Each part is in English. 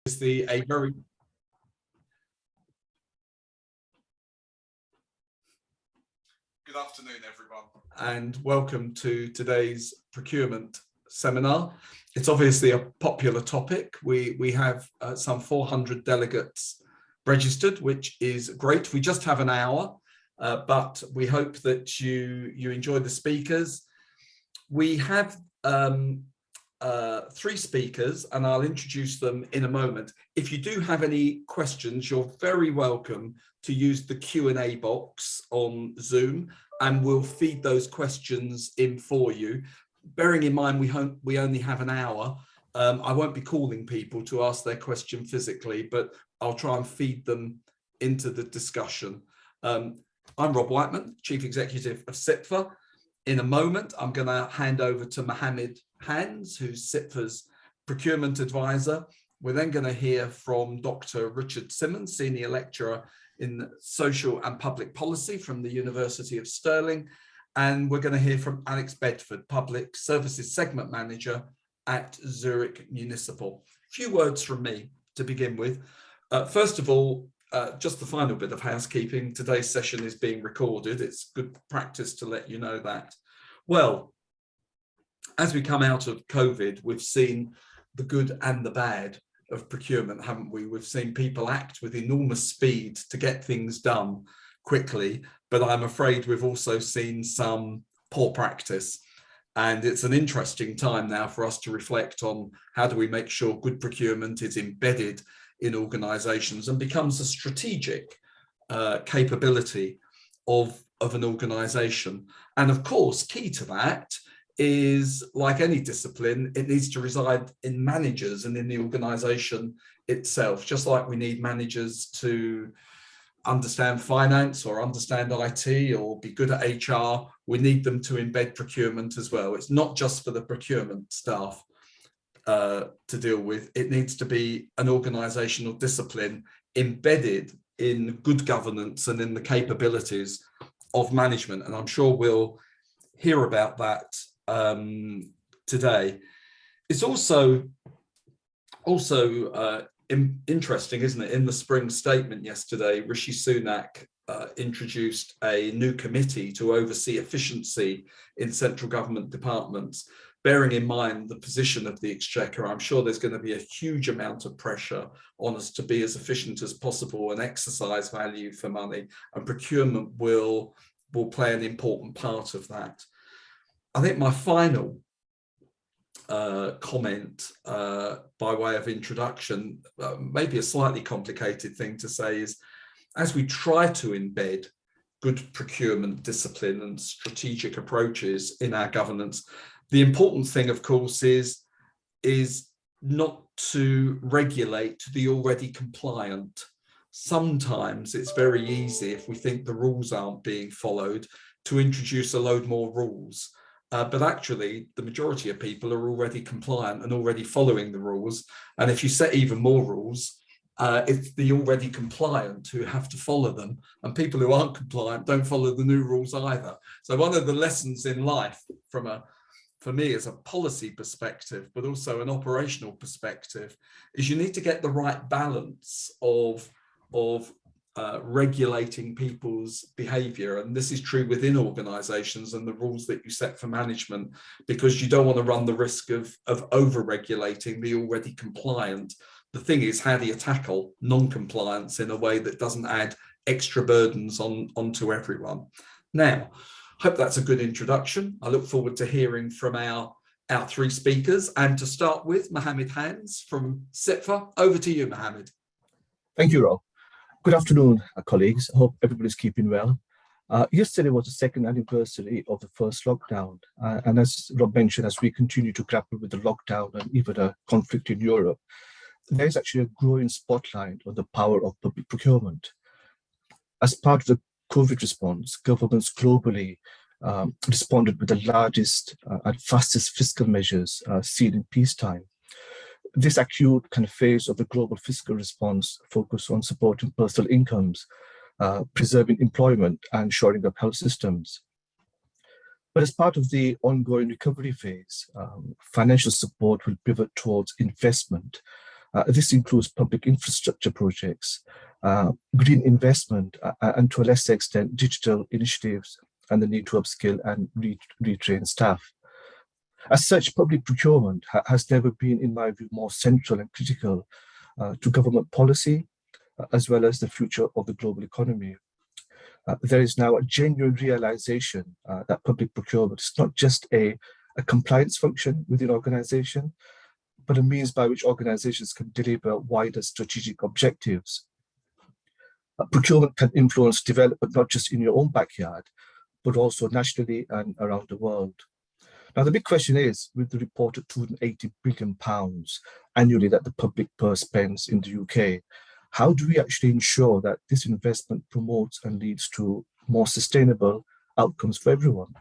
is a very good afternoon, everyone, and welcome to today's procurement seminar. It's obviously a popular topic. We have some 400 delegates registered, which is great. We just have an hour, but we hope that you enjoy the speakers. We have three speakers, and I'll introduce them in a moment. If you do have any questions, you're very welcome to use the Q&A box on Zoom, and we'll feed those questions in for you. Bearing in mind we only have an hour, I won't be calling people to ask their question physically, but I'll try and feed them into the discussion. I'm Rob Whiteman, Chief Executive of CIPFA. In a moment, I'm going to hand over to Mohammed, who's CIPFA's procurement advisor. We're then going to hear from Dr. Richard Simmons, Senior Lecturer in Social and Public Policy from the University of Stirling. And we're going to hear from Alex Bedford, Public Services Segment Manager at Zurich Municipal. A few words from me to begin with. First of all, just the final bit of housekeeping. Today's session is being recorded. It's good practice to let you know that. Well, as we come out of COVID, we've seen the good and the bad of procurement, haven't we? We've seen people act with enormous speed to get things done quickly, but I'm afraid we've also seen some poor practice. And it's an interesting time now for us to reflect on how do we make sure good procurement is embedded in organisations and becomes a strategic capability of an organisation. And of course, key to that is, like any discipline, it needs to reside in managers and in the organisation itself. Just like we need managers to understand finance or understand IT or be good at HR, we need them to embed procurement as well. It's not just for the procurement staff to deal with. It needs to be an organisational discipline embedded in good governance and in the capabilities of management. And I'm sure we'll hear about that today. It's also interesting, isn't it? In the spring statement yesterday, Rishi Sunak introduced a new committee to oversee efficiency in central government departments. Bearing in mind the position of the Exchequer, I'm sure there's going to be a huge amount of pressure on us to be as efficient as possible and exercise value for money, and procurement will play an important part of that. I think my final comment by way of introduction, maybe a slightly complicated thing to say, is as we try to embed good procurement discipline and strategic approaches in our governance, the important thing, of course, is not to regulate the already compliant. Sometimes it's very easy, if we think the rules aren't being followed, to introduce a load more rules. But actually, the majority of people are already compliant and already following the rules. And if you set even more rules, it's the already compliant who have to follow them. And people who aren't compliant don't follow the new rules either. So one of the lessons in life for me as a policy perspective, but also an operational perspective, is you need to get the right balance of regulating people's behavior. And this is true within organizations and the rules that you set for management, because you don't want to run the risk of over-regulating the already compliant. The thing is, how do you tackle non-compliance in a way that doesn't add extra burdens onto everyone? Now, hope that's a good introduction. I look forward to hearing from our three speakers. And to start with, Mohammed from CIPFA. Over to you, Mohammed. Thank you, Rob. Good afternoon, colleagues. I hope everybody's keeping well. Yesterday was the second anniversary of the first lockdown. And as Rob mentioned, as we continue to grapple with the lockdown and even a conflict in Europe, there's actually a growing spotlight on the power of public procurement. As part of the COVID response, governments globally responded with the largest and fastest fiscal measures seen in peacetime. This acute kind of phase of the global fiscal response focused on supporting personal incomes, preserving employment, and shoring up health systems. But as part of the ongoing recovery phase, financial support will pivot towards investment, This includes public infrastructure projects, green investment, and to a lesser extent, digital initiatives and the need to upskill and retrain staff. As such, public procurement has never been, in my view, more central and critical to government policy, as well as the future of the global economy. There is now a genuine realization that public procurement is not just a compliance function within organization, but a means by which organizations can deliver wider strategic objectives. Procurement can influence development not just in your own backyard, but also nationally and around the world. Now, the big question is, with the reported £280 billion annually that the public purse spends in the UK, how do we actually ensure that this investment promotes and leads to more sustainable outcomes for everyone?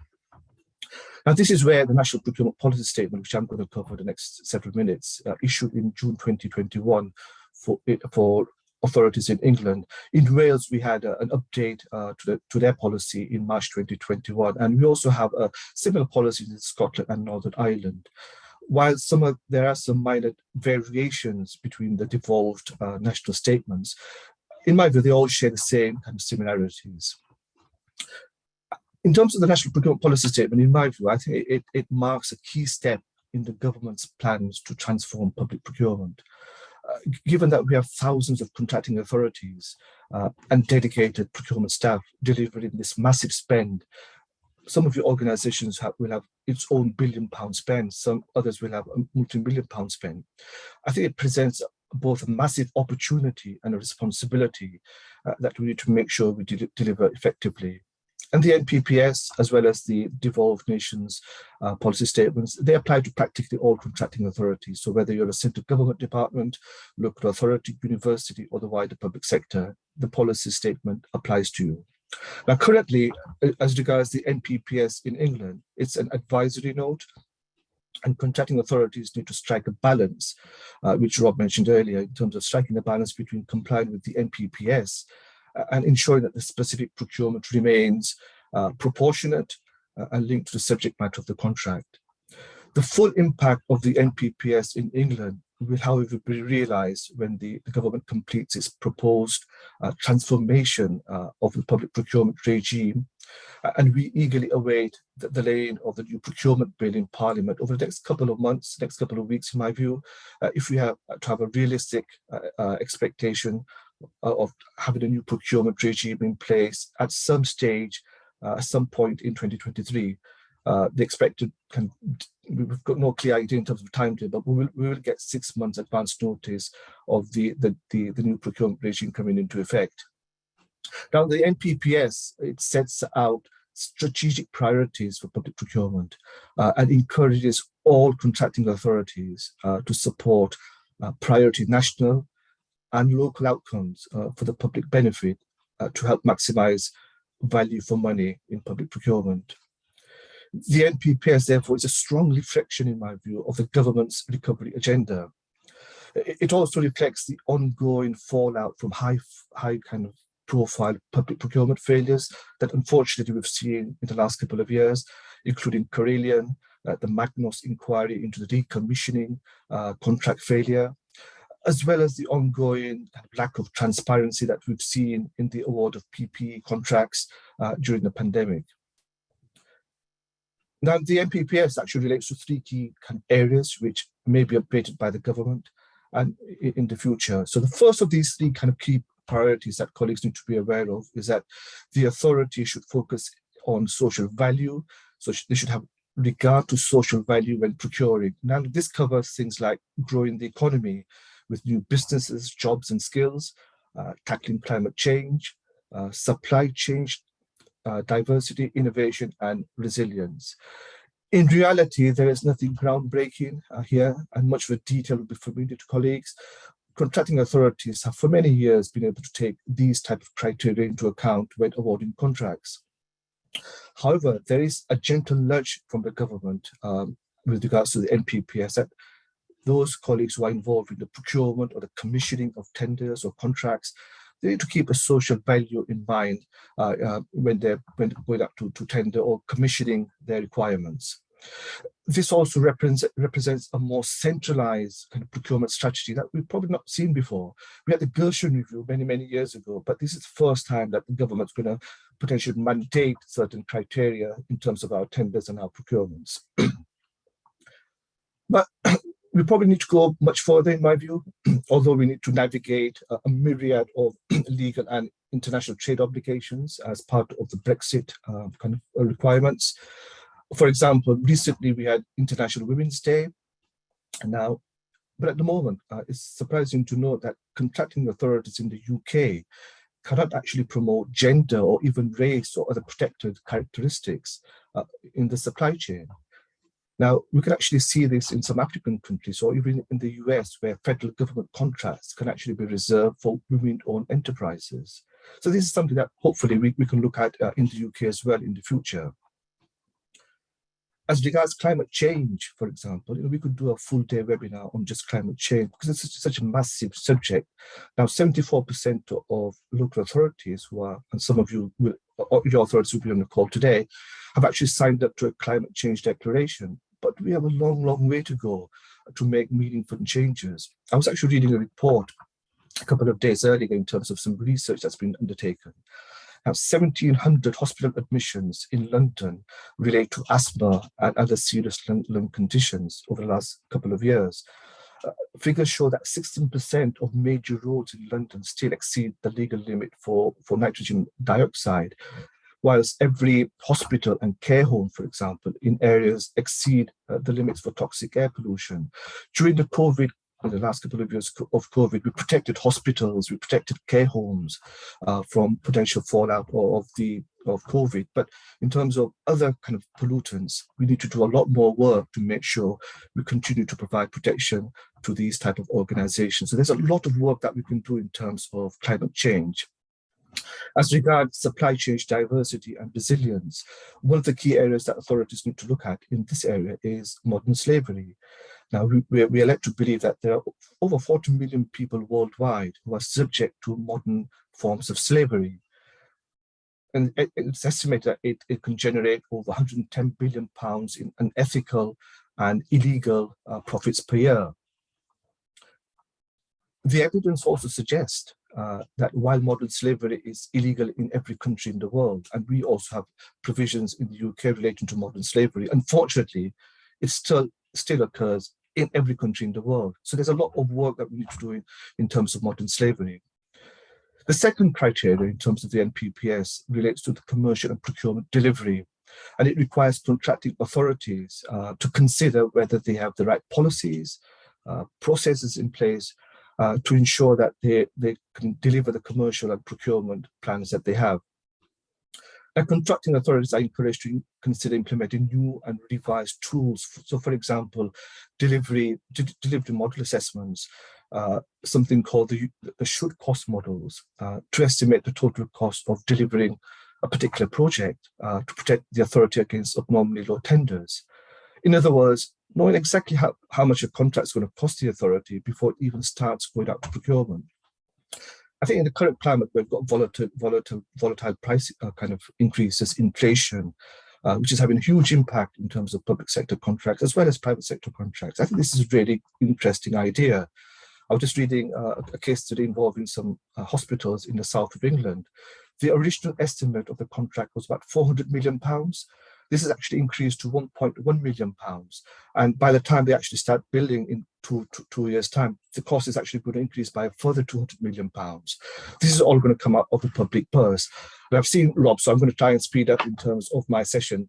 Now, this is where the National Procurement Policy Statement, which I'm going to cover the next several minutes, issued in June 2021 for authorities in England. In Wales, we had an update to their policy in March 2021, and we also have a similar policy in Scotland and Northern Ireland. While there are some minor variations between the devolved national statements, in my view, they all share the same kind of similarities. In terms of the National Procurement Policy Statement, in my view, I think it marks a key step in the government's plans to transform public procurement. Given that we have thousands of contracting authorities and dedicated procurement staff delivering this massive spend, some of your organizations will have its own £1 billion spend, some others will have a multi-million pound spend. I think it presents both a massive opportunity and a responsibility that we need to make sure we deliver effectively. And the NPPS, as well as the devolved nations policy statements, they apply to practically all contracting authorities. So whether you're a central government department, local authority, university, or the wider public sector, the policy statement applies to you. Now, currently, as regards the NPPS in England, it's an advisory note, and contracting authorities need to strike a balance, which Rob mentioned earlier, in terms of striking a balance between complying with the NPPS and ensuring that the specific procurement remains proportionate and linked to the subject matter of the contract. The full impact of the NPPS in England will, however, be realised when the government completes its proposed transformation of the public procurement regime, and we eagerly await the laying of the new procurement bill in Parliament over the next couple of months, next couple of weeks, in my view, if we have to have a realistic expectation of having a new procurement regime in place at some stage, at some point in 2023. The expected, we've got no clear idea in terms of timetable, but we will get 6 months advance notice of the new procurement regime coming into effect. Now, the NPPS, it sets out strategic priorities for public procurement and encourages all contracting authorities to support priority national and local outcomes for the public benefit to help maximise value for money in public procurement. The NPPS, therefore, is a strong reflection, in my view, of the government's recovery agenda. It also reflects the ongoing fallout from high kind of profile public procurement failures that unfortunately we've seen in the last couple of years, including Carillion, the Magnos inquiry into the decommissioning contract failure, as well as the ongoing lack of transparency that we've seen in the award of PPE contracts during the pandemic. Now, the NPPS actually relates to three key areas which may be updated by the government and in the future. So the first of these three key priorities that colleagues need to be aware of is that the authority should focus on social value. So they should have regard to social value when procuring. Now, this covers things like growing the economy with new businesses, jobs and skills, tackling climate change, supply chain diversity, innovation and resilience. In reality, there is nothing groundbreaking here, and much of the detail will be familiar to colleagues. Contracting authorities have for many years been able to take these type of criteria into account when awarding contracts. However, there is a gentle nudge from the government with regards to the NPPS that those colleagues who are involved in the procurement or the commissioning of tenders or contracts, they need to keep a social value in mind when they're going up to tender or commissioning their requirements. This also represents a more centralized kind of procurement strategy that we've probably not seen before. We had the Gershon Review many years ago, but this is the first time that the government's going to potentially mandate certain criteria in terms of our tenders and our procurements. But we probably need to go much further, in my view, although we need to navigate a myriad of legal and international trade obligations as part of the Brexit kind of requirements. For example, recently we had International Women's Day, but at the moment, it's surprising to note that contracting authorities in the UK cannot actually promote gender or even race or other protected characteristics in the supply chain. Now, we can actually see this in some African countries or even in the US, where federal government contracts can actually be reserved for women-owned enterprises. So this is something that hopefully we can look at in the UK as well in the future. As regards climate change, for example, we could do a full day webinar on just climate change because it's such a massive subject. Now, 74% of local authorities who are, and some of you will, or your authorities will be on the call today, have actually signed up to a climate change declaration. But we have a long way to go to make meaningful changes. I was actually reading a report a couple of days earlier in terms of some research that's been undertaken. Now, 1,700 hospital admissions in London relate to asthma and other serious lung conditions over the last couple of years. Figures show that 16% of major roads in London still exceed the legal limit for nitrogen dioxide, whilst every hospital and care home, for example, in areas exceed the limits for toxic air pollution. During the last couple of years of COVID, we protected hospitals, we protected care homes from potential fallout of COVID. But in terms of other kind of pollutants, we need to do a lot more work to make sure we continue to provide protection to these type of organizations. So there's a lot of work that we can do in terms of climate change. As regards supply chain diversity and resilience, one of the key areas that authorities need to look at in this area is modern slavery. Now, we are led to believe that there are over 40 million people worldwide who are subject to modern forms of slavery. And it's estimated that it can generate over £110 billion in unethical and illegal profits per year. The evidence also suggests that while modern slavery is illegal in every country in the world, and we also have provisions in the UK relating to modern slavery, unfortunately, it still occurs in every country in the world. So there's a lot of work that we need to do in terms of modern slavery. The second criteria in terms of the NPPS relates to the commercial and procurement delivery, and it requires contracting authorities to consider whether they have the right policies, processes in place to ensure that they can deliver the commercial and procurement plans that they have. And contracting authorities are encouraged to consider implementing new and revised tools. So, for example, delivery model assessments, something called the should cost models, to estimate the total cost of delivering a particular project to protect the authority against abnormally low tenders. In other words, knowing exactly how much a contract is going to cost the authority before it even starts going out to procurement. I think in the current climate, we've got volatile price kind of increases, inflation, which is having a huge impact in terms of public sector contracts as well as private sector contracts. I think this is a really interesting idea. I was just reading a case today involving some hospitals in the south of England. The original estimate of the contract was about £400 million. This has actually increased to £1.1 million. And by the time they actually start building in two years' time, the cost is actually going to increase by a further £200 million. This is all going to come out of the public purse. And I've seen Rob, so I'm going to try and speed up in terms of my session.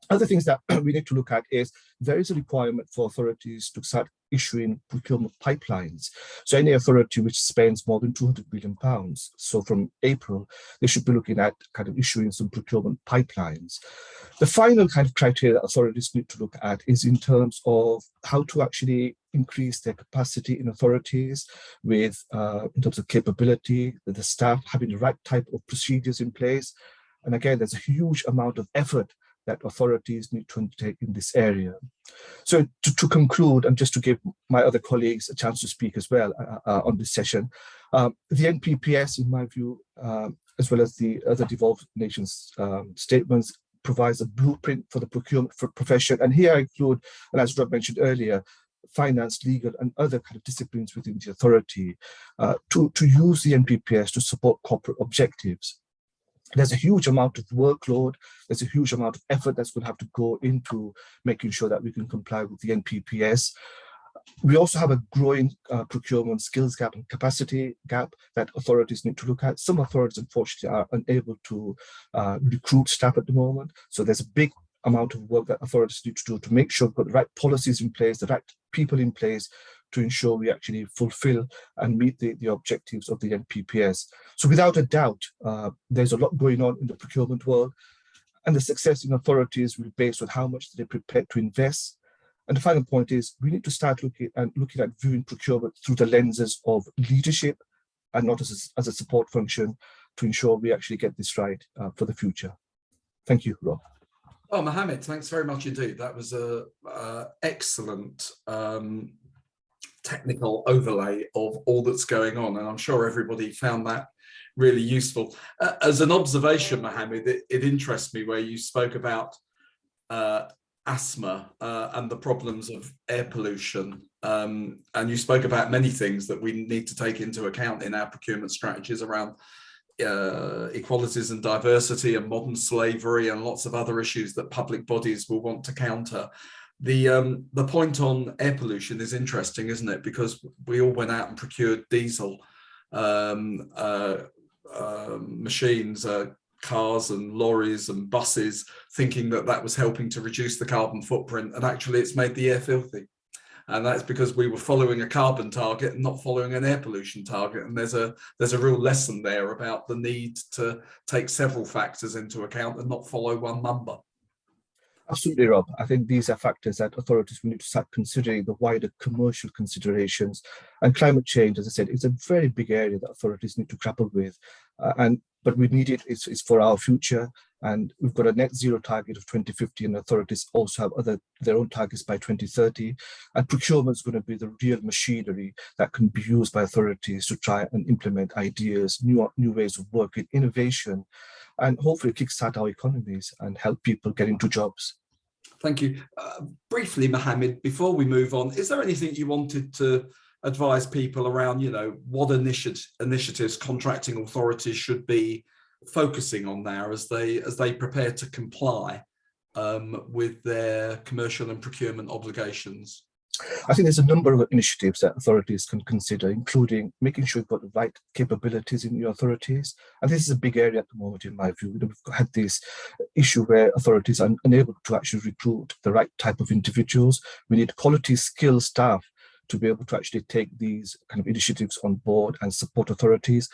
Other things that we need to look at is there is a requirement for authorities to start issuing procurement pipelines. So any authority which spends more than £200 million, so from April, they should be looking at kind of issuing some procurement pipelines. The final kind of criteria that authorities need to look at is in terms of how to actually increase their capacity in authorities with, in terms of capability, the staff having the right type of procedures in place. And again, there's a huge amount of effort that authorities need to undertake in this area. So to conclude, and just to give my other colleagues a chance to speak as well on this session, the NPPS, in my view, as well as the other devolved nations statements, provides a blueprint for the procurement profession. And here I include, and as Rob mentioned earlier, finance, legal, and other kind of disciplines within the authority to use the NPPS to support corporate objectives. There's a huge amount of workload, there's a huge amount of effort that's going to have to go into making sure that we can comply with the NPPS. We also have a growing procurement skills gap and capacity gap that authorities need to look at. Some authorities, unfortunately, are unable to recruit staff at the moment. So there's a big amount of work that authorities need to do to make sure we've got the right policies in place, the right people in place to ensure we actually fulfill and meet the objectives of the NPPS. So without a doubt, there's a lot going on in the procurement world, and the success in authorities will be based on how much they're prepared to invest. And the final point is we need to start looking at viewing procurement through the lenses of leadership and not as a support function to ensure we actually get this right for the future. Thank you, Rob. Oh, Mohammed, thanks very much indeed. That was an excellent technical overlay of all that's going on, and I'm sure everybody found that really useful. As an observation, Mohammed, it interests me where you spoke about asthma and the problems of air pollution, and you spoke about many things that we need to take into account in our procurement strategies around equalities and diversity and modern slavery and lots of other issues that public bodies will want to counter. The point on air pollution is interesting, isn't it? Because we all went out and procured diesel machines, cars and lorries and buses, thinking that that was helping to reduce the carbon footprint, and actually it's made the air filthy. And that's because we were following a carbon target and not following an air pollution target. And there's a real lesson there about the need to take several factors into account and not follow one number. Absolutely, Rob. I think these are factors that authorities will need to start considering, the wider commercial considerations. And climate change, as I said, is a very big area that authorities need to grapple with. But we need it, it's for our future. And we've got a net zero target of 2050, and authorities also have their own targets by 2030. And procurement is going to be the real machinery that can be used by authorities to try and implement ideas, new ways of working, innovation, and hopefully kickstart our economies and help people get into jobs. Thank you. Briefly, Mohammed, before we move on, is there anything you wanted to advise people around, what initiatives contracting authorities should be focusing on now as they prepare to comply with their commercial and procurement obligations? I think there's a number of initiatives that authorities can consider, including making sure you've got the right capabilities in your authorities. And this is a big area at the moment, in my view. We've had this issue where authorities are unable to actually recruit the right type of individuals. We need quality skilled staff to be able to actually take these kind of initiatives on board and support authorities.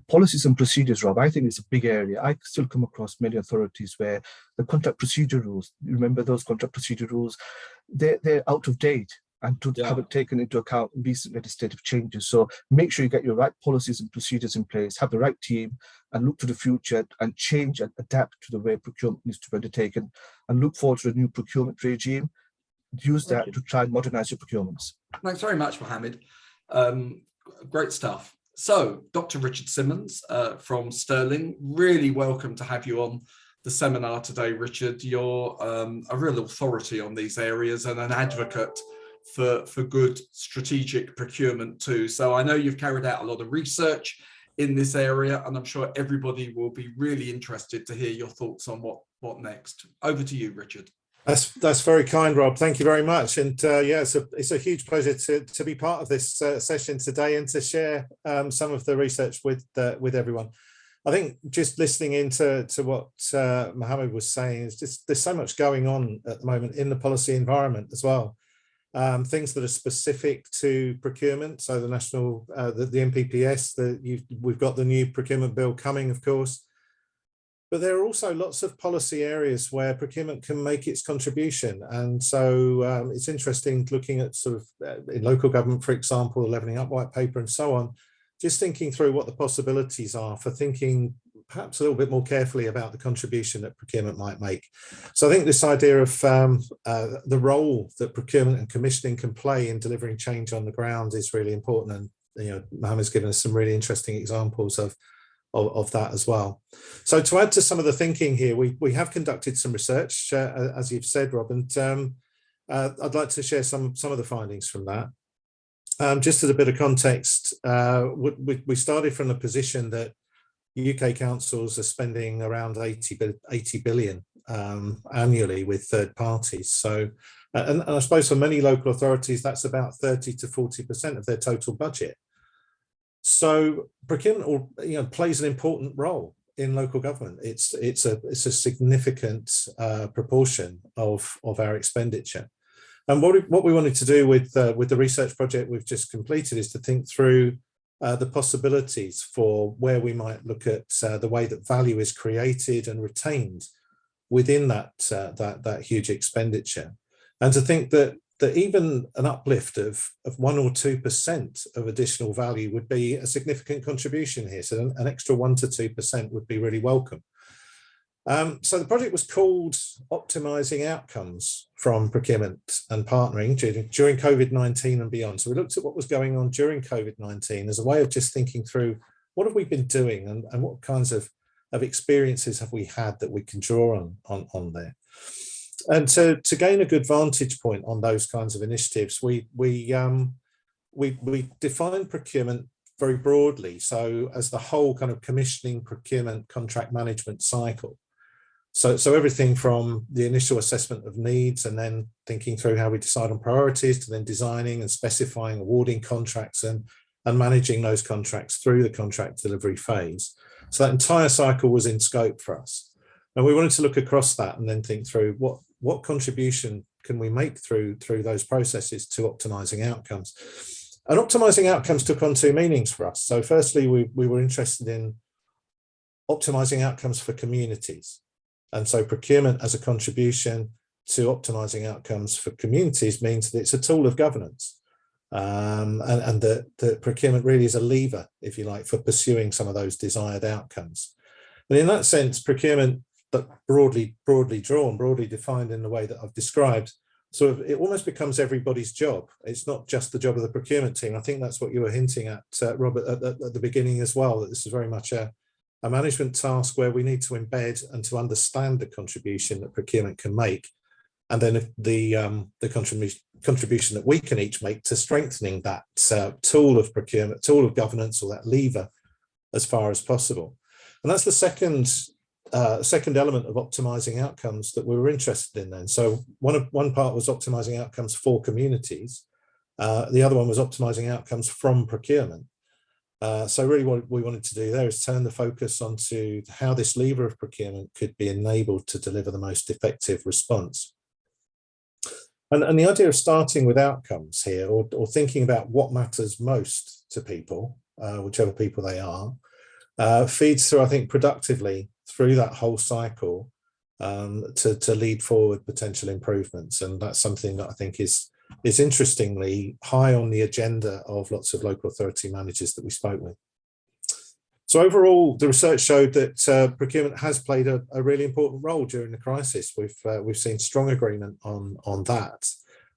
Policies and procedures, Rob, I think it's a big area. I still come across many authorities where the contract procedure rules, you remember those contract procedure rules, they're out of date and haven't taken into account recent legislative changes. So make sure you get your right policies and procedures in place, have the right team, and look to the future and change and adapt to the way procurement needs to be undertaken, and look forward to a new procurement regime. Use that to try and modernize your procurements. Thanks very much, Mohammed. Great stuff. So, Dr. Richard Simmons from Sterling, really welcome to have you on the seminar today, Richard. You're a real authority on these areas and an advocate for good strategic procurement too. So I know you've carried out a lot of research in this area, and I'm sure everybody will be really interested to hear your thoughts on what next. Over to you, Richard. That's very kind, Rob. Thank you very much. And it's a huge pleasure to be part of this session today and to share some of the research with everyone. I think just listening into what Mohammed was saying is just there's so much going on at the moment in the policy environment as well. Things that are specific to procurement, so the national, the NPPS, we've got the new procurement bill coming, of course. But there are also lots of policy areas where procurement can make its contribution. And so it's interesting looking at sort of in local government, for example, the Levelling Up White Paper and so on, just thinking through what the possibilities are for thinking perhaps a little bit more carefully about the contribution that procurement might make. So I think this idea of the role that procurement and commissioning can play in delivering change on the ground is really important. And Mohammed's given us some really interesting examples of of that as well. So to add to some of the thinking here, we have conducted some research, as you've said, Rob, and I'd like to share some of the findings from that. Just as a bit of context, we started from the position that UK councils are spending around 80 billion annually with third parties. So, and I suppose for many local authorities, that's about 30 to 40% of their total budget. So procurement, plays an important role in local government. It's a significant proportion of our expenditure. And what we wanted to do with the research project we've just completed is to think through the possibilities for where we might look at the way that value is created and retained within that huge expenditure, and to think that even an uplift of 1 or 2% of additional value would be a significant contribution here. So an extra 1 to 2% would be really welcome. So the project was called Optimising Outcomes from Procurement and Partnering during COVID-19 and beyond. So we looked at what was going on during COVID-19 as a way of just thinking through what have we been doing and what kinds of experiences have we had that we can draw on there. And to gain a good vantage point on those kinds of initiatives, we defined procurement very broadly. So as the whole kind of commissioning, procurement, contract management cycle. So everything from the initial assessment of needs and then thinking through how we decide on priorities to then designing and specifying, awarding contracts and managing those contracts through the contract delivery phase. So that entire cycle was in scope for us. And we wanted to look across that and then think through what contribution can we make through those processes to optimising outcomes. And optimising outcomes took on two meanings for us. So firstly, we were interested in optimising outcomes for communities. And so procurement as a contribution to optimising outcomes for communities means that it's a tool of governance. And that procurement really is a lever, if you like, for pursuing some of those desired outcomes. And in that sense, procurement, but broadly drawn, broadly defined in the way that I've described, sort of it almost becomes everybody's job. It's not just the job of the procurement team. I think that's what you were hinting at, Robert, at the beginning as well, that this is very much a management task where we need to embed and to understand the contribution that procurement can make, and then the contribution that we can each make to strengthening that tool of procurement, tool of governance, or that lever as far as possible. And that's the second element of optimising outcomes that we were interested in then. So one part was optimising outcomes for communities. The other one was optimising outcomes from procurement. So really what we wanted to do there is turn the focus onto how this lever of procurement could be enabled to deliver the most effective response. And the idea of starting with outcomes here, or thinking about what matters most to people, whichever people they are, feeds through, I think, productively through that whole cycle to lead forward potential improvements. And that's something that I think is interestingly high on the agenda of lots of local authority managers that we spoke with. So overall, the research showed that procurement has played a really important role during the crisis. We've seen strong agreement on that.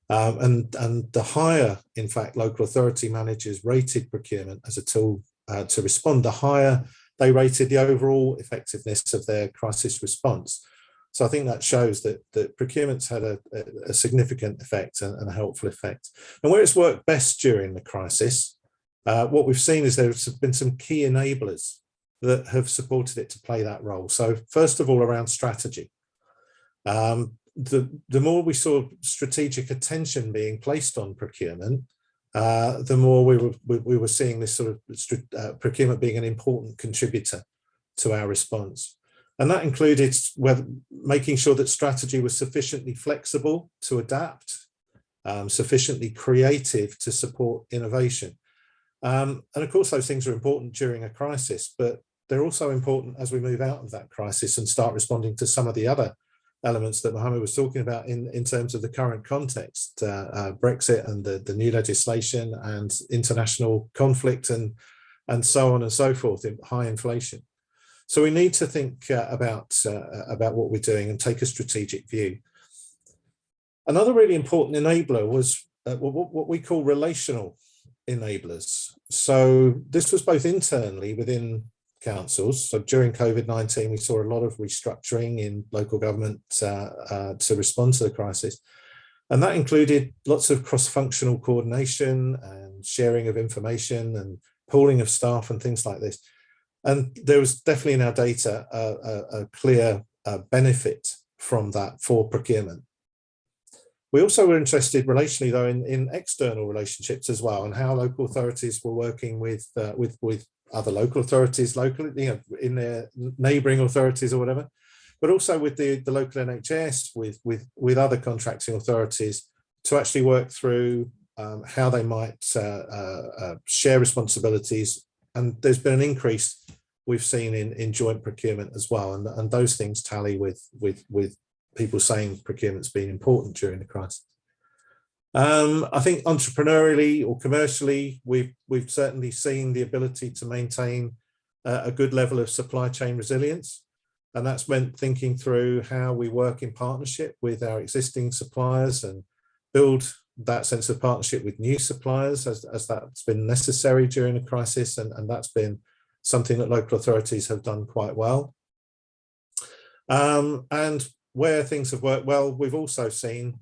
And the higher, in fact, local authority managers rated procurement as a tool to respond, the higher they rated the overall effectiveness of their crisis response. So I think that shows that procurement's had a significant effect and a helpful effect. And where it's worked best during the crisis, what we've seen is there's been some key enablers that have supported it to play that role. So first of all, around strategy. The more we saw strategic attention being placed on procurement, the more we were seeing this sort of procurement being an important contributor to our response. And that included making sure that strategy was sufficiently flexible to adapt, sufficiently creative to support innovation. And of course, those things are important during a crisis, but they're also important as we move out of that crisis and start responding to some of the other elements that Mohammed was talking about in terms of the current context, Brexit and the new legislation and international conflict and so on and so forth, high inflation. So we need to think about what we're doing and take a strategic view. Another really important enabler was what we call relational enablers. So this was both internally within councils. So during COVID-19, we saw a lot of restructuring in local government to respond to the crisis. And that included lots of cross-functional coordination and sharing of information and pooling of staff and things like this. And there was definitely in our data a clear benefit from that for procurement. We also were interested relationally, though, in external relationships as well, and how local authorities were working with other local authorities locally, in their neighbouring authorities or whatever, but also with the local NHS, with other contracting authorities, to actually work through how they might share responsibilities. And there's been an increase we've seen in joint procurement as well, and those things tally with people saying procurement's been important during the crisis. I think entrepreneurially or commercially, we've certainly seen the ability to maintain a good level of supply chain resilience. And that's meant thinking through how we work in partnership with our existing suppliers and build that sense of partnership with new suppliers as that's been necessary during the crisis. And that's been something that local authorities have done quite well. And where things have worked well, we've also seen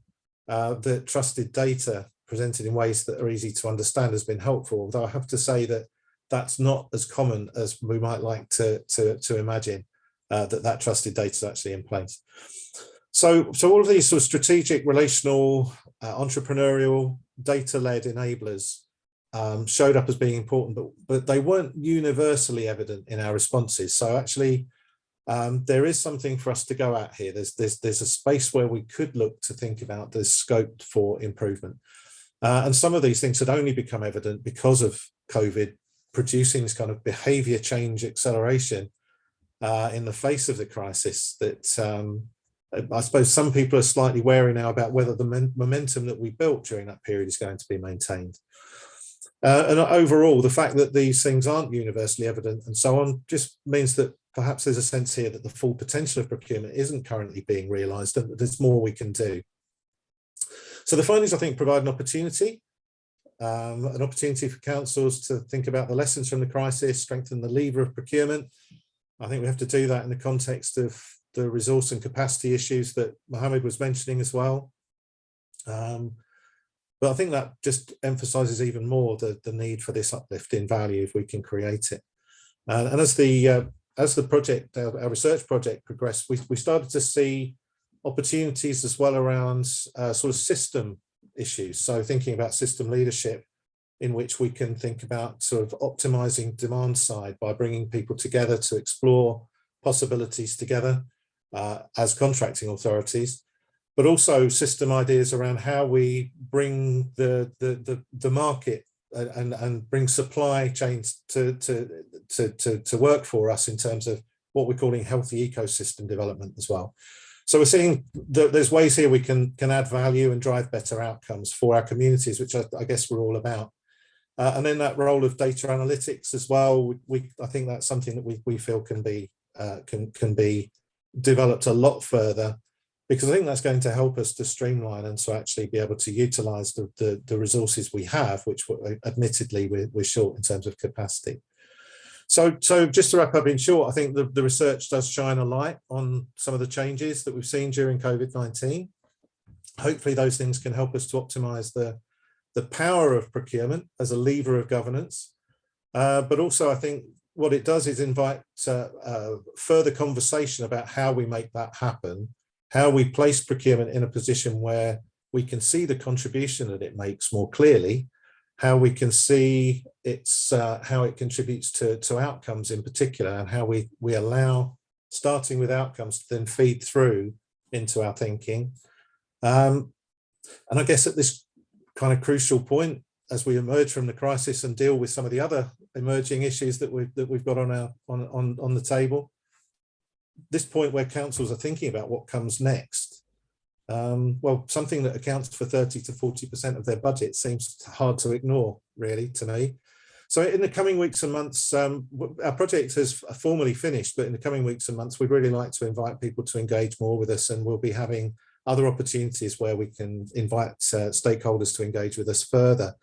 that trusted data presented in ways that are easy to understand has been helpful, although I have to say that that's not as common as we might like to imagine, that trusted data is actually in place. So all of these sort of strategic, relational, entrepreneurial, data-led enablers showed up as being important, but they weren't universally evident in our responses. So actually, there is something for us to go at here. There's a space where we could look to think about the scope for improvement. And some of these things had only become evident because of COVID producing this kind of behavior change acceleration in the face of the crisis that I suppose some people are slightly wary now about whether the momentum that we built during that period is going to be maintained. And overall, the fact that these things aren't universally evident and so on just means that perhaps there's a sense here that the full potential of procurement isn't currently being realised and that there's more we can do. So the findings, I think, provide an opportunity for councils to think about the lessons from the crisis, strengthen the lever of procurement. I think we have to do that in the context of the resource and capacity issues that Mohammed was mentioning as well. But I think that just emphasises even more the need for this uplift in value if we can create it. And as the project, our research project progressed, we started to see opportunities as well around sort of system issues. So thinking about system leadership, in which we can think about sort of optimizing demand side by bringing people together to explore possibilities together as contracting authorities, but also system ideas around how we bring the market and bring supply chains to work for us in terms of what we're calling healthy ecosystem development as well. So we're seeing that there's ways here we can add value and drive better outcomes for our communities, which I guess we're all about. And then that role of data analytics as well, I think that's something that we feel can be developed a lot further, because I think that's going to help us to streamline and to actually be able to utilise the resources we have, which admittedly we're short in terms of capacity. So just to wrap up in short, I think the research does shine a light on some of the changes that we've seen during COVID-19. Hopefully those things can help us to optimise the power of procurement as a lever of governance. But also I think what it does is invite further conversation about how we make that happen, how we place procurement in a position where we can see the contribution that it makes more clearly, how we can see how it contributes to outcomes in particular, and how we allow starting with outcomes to then feed through into our thinking. And I guess at this kind of crucial point, as we emerge from the crisis and deal with some of the other emerging issues that we've got on the table, this point where councils are thinking about what comes next, well, something that accounts for 30 to 40% of their budget seems hard to ignore, really, to me. So in the coming weeks and months, our project has formally finished, but in the coming weeks and months, we'd really like to invite people to engage more with us, and we'll be having other opportunities where we can invite stakeholders to engage with us further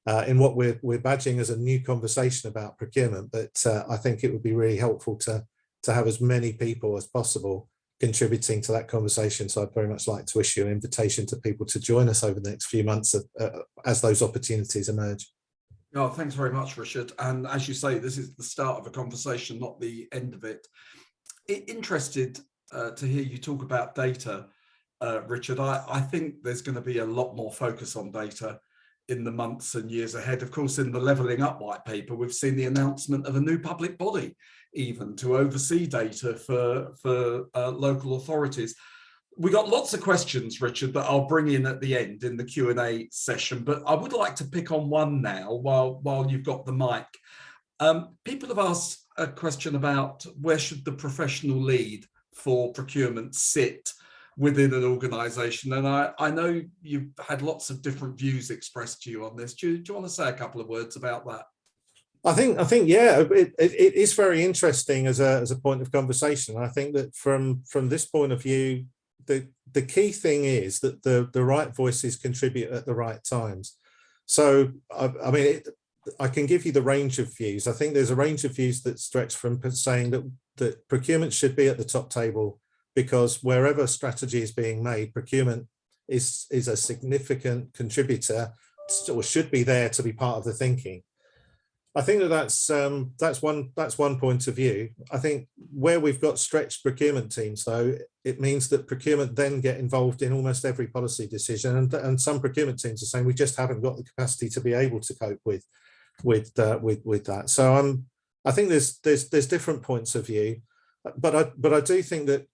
in what we're badging as a new conversation about procurement. But I think it would be really helpful to have as many people as possible contributing to that conversation. So I'd very much like to issue an invitation to people to join us over the next few months as those opportunities emerge. Oh, thanks very much, Richard. And as you say, this is the start of a conversation, not the end of it. Interested to hear you talk about data, Richard. I think there's going to be a lot more focus on data in the months and years ahead. Of course, in the Levelling Up white paper, we've seen the announcement of a new public body even to oversee data for local authorities. We got lots of questions, Richard, that I'll bring in at the end in the Q&A session, but I would like to pick on one now while you've got the mic. People have asked a question about where should the professional lead for procurement sit within an organisation, and I know you've had lots of different views expressed to you on this. Do you want to say a couple of words about that? I think yeah, it is very interesting as a point of conversation. I think that from this point of view, the key thing is that the right voices contribute at the right times. So I mean, I can give you the range of views. I think there's a range of views that stretch from saying that procurement should be at the top table, because wherever strategy is being made, procurement is a significant contributor, or should be there to be part of the thinking. I think that's one point of view. I think where we've got stretched procurement teams, though, it means that procurement then get involved in almost every policy decision, and some procurement teams are saying we just haven't got the capacity to be able to cope with that. So I think there's different points of view, but I do think that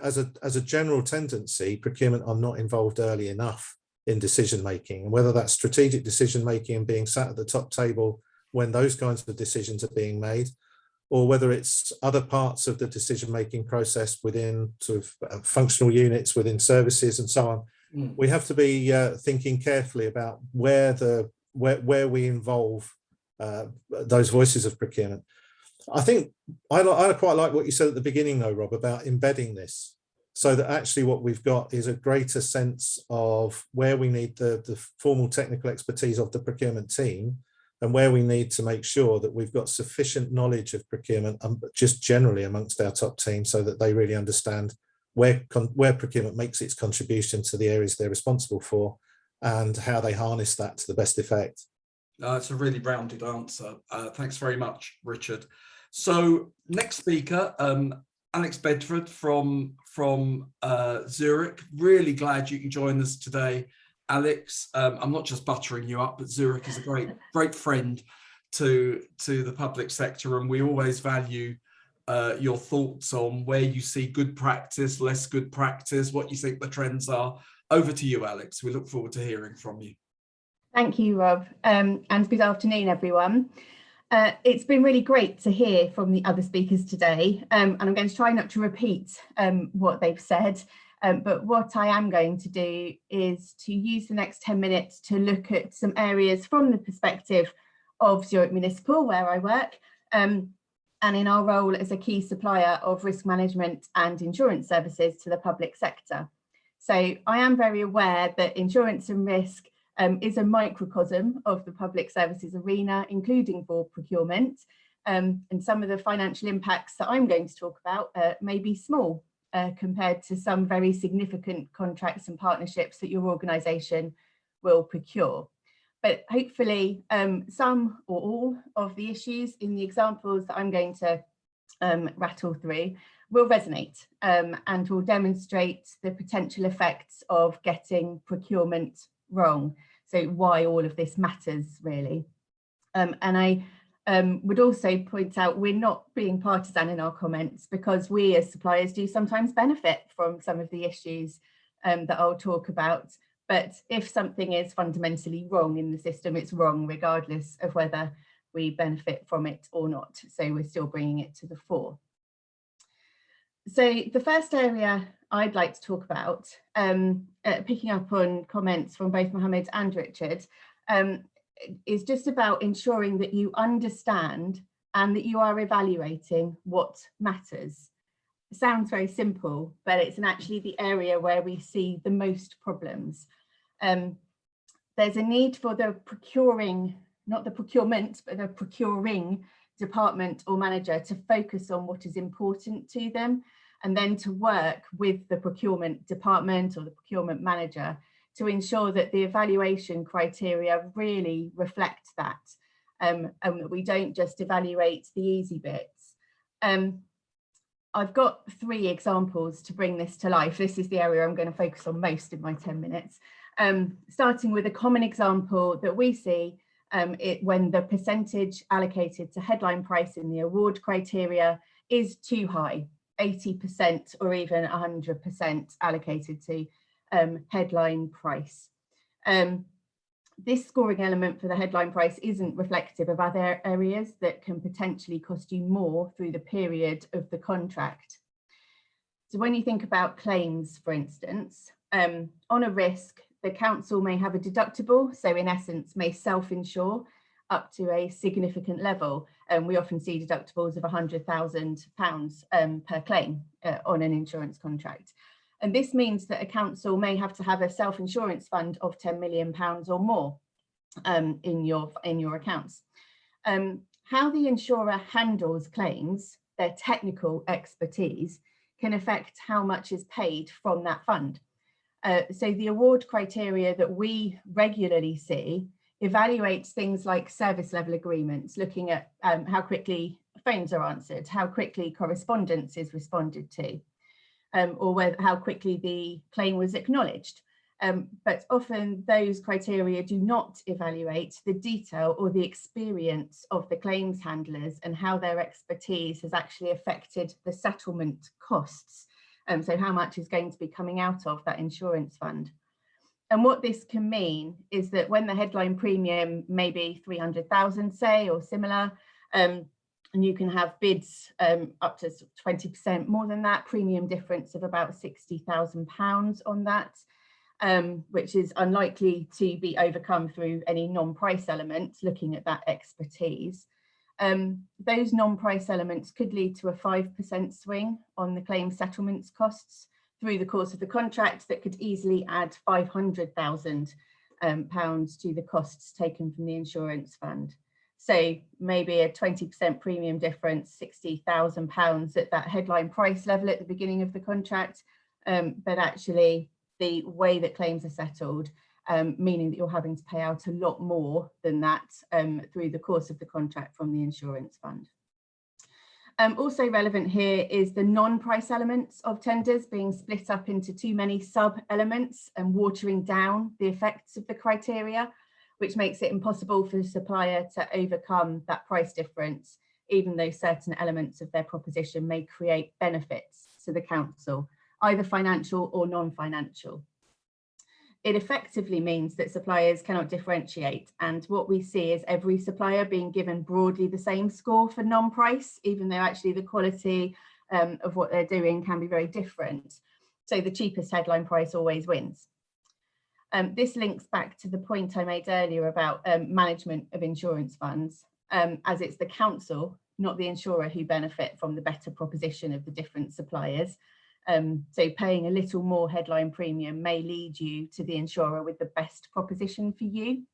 as a general tendency, procurement are not involved early enough in decision making, and whether that's strategic decision making and being sat at the top table when those kinds of decisions are being made, or whether it's other parts of the decision-making process within sort of functional units, within services and so on. We have to be thinking carefully about where we involve those voices of procurement. I think I quite like what you said at the beginning, though, Rob, about embedding this, so that actually what we've got is a greater sense of where we need the formal technical expertise of the procurement team, and where we need to make sure that we've got sufficient knowledge of procurement just generally amongst our top team, so that they really understand where procurement makes its contribution to the areas they're responsible for and how they harness that to the best effect. It's a really rounded answer. Thanks very much, Richard. So next speaker, Alex Bedford from Zurich. Really glad you can join us today, Alex. I'm not just buttering you up, but Zurich is a great friend to the public sector, and we always value your thoughts on where you see good practice, less good practice, what you think the trends are. Over to you, Alex. We look forward to hearing from you. Thank you, Rob, and good afternoon, everyone. It's been really great to hear from the other speakers today, and I'm going to try not to repeat what they've said. But what I am going to do is to use the next 10 minutes to look at some areas from the perspective of Zurich Municipal, where I work, and in our role as a key supplier of risk management and insurance services to the public sector. So I am very aware that insurance and risk is a microcosm of the public services arena, including for procurement, and some of the financial impacts that I'm going to talk about may be small compared to some very significant contracts and partnerships that your organisation will procure. But hopefully some or all of the issues in the examples that I'm going to rattle through will resonate and will demonstrate the potential effects of getting procurement wrong. So why all of this matters, really. And I would also point out we're not being partisan in our comments, because we as suppliers do sometimes benefit from some of the issues that I'll talk about. But if something is fundamentally wrong in the system, it's wrong regardless of whether we benefit from it or not. So we're still bringing it to the fore. So the first area I'd like to talk about, picking up on comments from both Mohammed and Richard, is just about ensuring that you understand and that you are evaluating what matters. It sounds very simple, but it's actually the area where we see the most problems. there's a need for the procuring, not the procurement, but the procuring department or manager to focus on what is important to them, and then to work with the procurement department or the procurement manager to ensure that the evaluation criteria really reflect that, and that we don't just evaluate the easy bits. I've got 3 examples to bring this to life. This is the area I'm going to focus on most in my 10 minutes. Starting with a common example that we see when the percentage allocated to headline price in the award criteria is too high, 80% or even 100% allocated to headline price. This scoring element for the headline price isn't reflective of other areas that can potentially cost you more through the period of the contract. So when you think about claims, for instance, on a risk, the council may have a deductible, so in essence may self-insure up to a significant level. And we often see deductibles of £100,000 per claim on an insurance contract. And this means that a council may have to have a self-insurance fund of £10 million or more in your accounts. How the insurer handles claims, their technical expertise, can affect how much is paid from that fund. So the award criteria that we regularly see evaluates things like service level agreements, looking at how quickly phones are answered, how quickly correspondence is responded to, or how quickly the claim was acknowledged. But often those criteria do not evaluate the detail or the experience of the claims handlers and how their expertise has actually affected the settlement costs. So how much is going to be coming out of that insurance fund. And what this can mean is that when the headline premium may be 300,000, say, or similar, and you can have bids up to 20% more than that, premium difference of about £60,000 on that, which is unlikely to be overcome through any non-price elements, looking at that expertise. Those non-price elements could lead to a 5% swing on the claim settlements costs through the course of the contract that could easily add £500,000 to the costs taken from the insurance fund. So maybe a 20% premium difference, £60,000 at that headline price level at the beginning of the contract, but actually the way that claims are settled, meaning that you're having to pay out a lot more than that through the course of the contract from the insurance fund. Also relevant here is the non-price elements of tenders being split up into too many sub-elements and watering down the effects of the criteria, which makes it impossible for the supplier to overcome that price difference, even though certain elements of their proposition may create benefits to the council, either financial or non-financial. It effectively means that suppliers cannot differentiate, and what we see is every supplier being given broadly the same score for non-price, even though actually the quality of what they're doing can be very different. So the cheapest headline price always wins. This links back to the point I made earlier about management of insurance funds, as it's the council, not the insurer, who benefit from the better proposition of the different suppliers. So paying a little more headline premium may lead you to the insurer with the best proposition for you.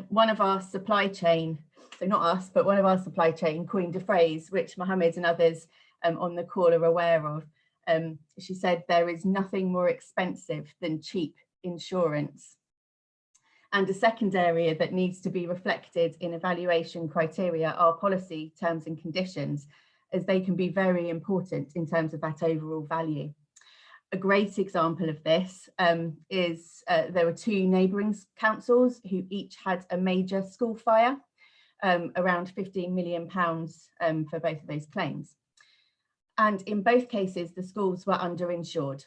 One of our supply chain, so not us, but one of our supply chain coined a phrase which Mohammed and others on the call are aware of. She said, "There is nothing more expensive than cheap insurance." And a second area that needs to be reflected in evaluation criteria are policy terms and conditions, as they can be very important in terms of that overall value. A great example of this is there were 2 neighbouring councils who each had a major school fire, around £15 million for both of those claims. And in both cases, the schools were underinsured.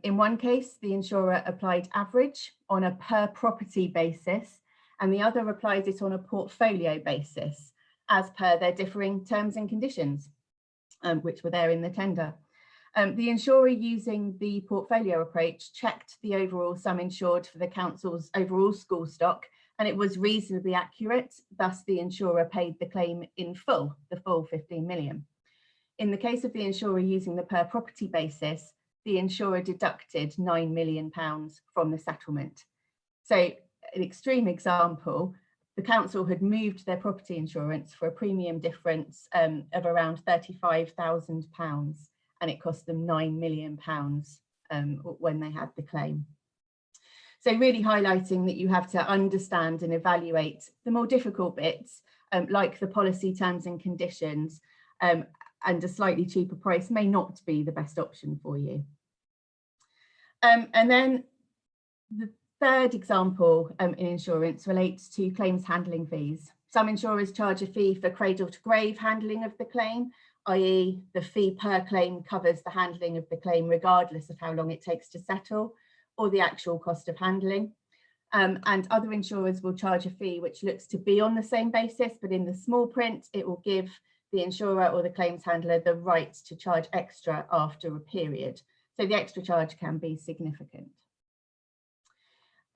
In one case, the insurer applied average on a per property basis, and the other applied it on a portfolio basis, as per their differing terms and conditions, which were there in the tender. The insurer, using the portfolio approach, checked the overall sum insured for the council's overall school stock, and it was reasonably accurate. Thus, the insurer paid the claim in full, the full 15 million. In the case of the insurer using the per property basis, the insurer deducted £9 million from the settlement. So an extreme example, the council had moved their property insurance for a premium difference of around £35,000, and it cost them £9 million when they had the claim. So really highlighting that you have to understand and evaluate the more difficult bits, like the policy terms and conditions, and a slightly cheaper price may not be the best option for you. And then the third example in insurance relates to claims handling fees. Some insurers charge a fee for cradle to grave handling of the claim, i.e. the fee per claim covers the handling of the claim regardless of how long it takes to settle or the actual cost of handling. And other insurers will charge a fee which looks to be on the same basis, but in the small print, it will give the insurer or the claims handler the right to charge extra after a period. So the extra charge can be significant.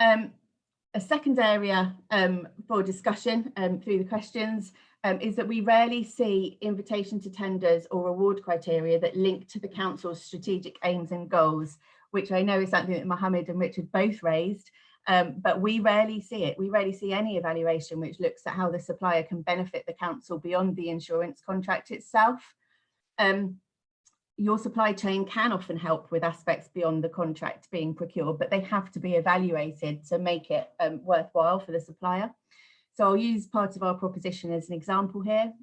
A second area for discussion through the questions is that we rarely see invitation to tenders or award criteria that link to the council's strategic aims and goals, which I know is something that Mohammed and Richard both raised, but we rarely see it. We rarely see any evaluation which looks at how the supplier can benefit the council beyond the insurance contract itself. Your supply chain can often help with aspects beyond the contract being procured, but they have to be evaluated to make it worthwhile for the supplier. So I'll use part of our proposition as an example here,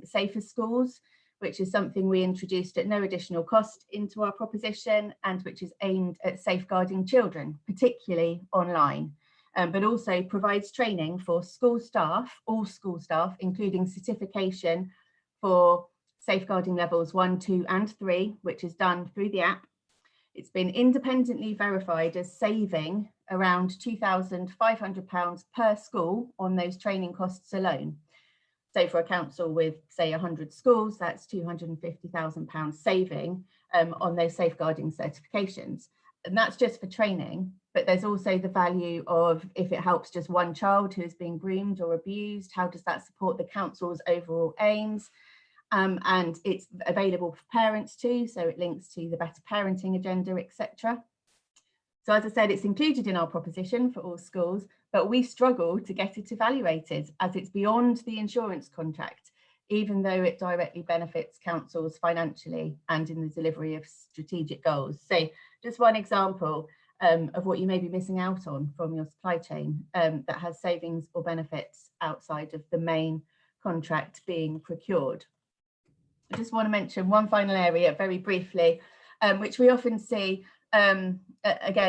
Safer Schools, which is something we introduced at no additional cost into our proposition and which is aimed at safeguarding children, particularly online, but also provides training for school staff, all school staff, including certification for safeguarding levels 1, 2 and 3, which is done through the app. It's been independently verified as saving around £2,500 per school on those training costs alone. So for a council with, say, 100 schools, that's £250,000 saving on those safeguarding certifications. And that's just for training, but there's also the value of if it helps just one child who's being groomed or abused, how does that support the council's overall aims? And it's available for parents too, so it links to the better parenting agenda, etc. So as I said, it's included in our proposition for all schools, but we struggle to get it evaluated as it's beyond the insurance contract, even though it directly benefits councils financially and in the delivery of strategic goals. So just one example of what you may be missing out on from your supply chain that has savings or benefits outside of the main contract being procured. I just want to mention one final area very briefly, which we often see, again,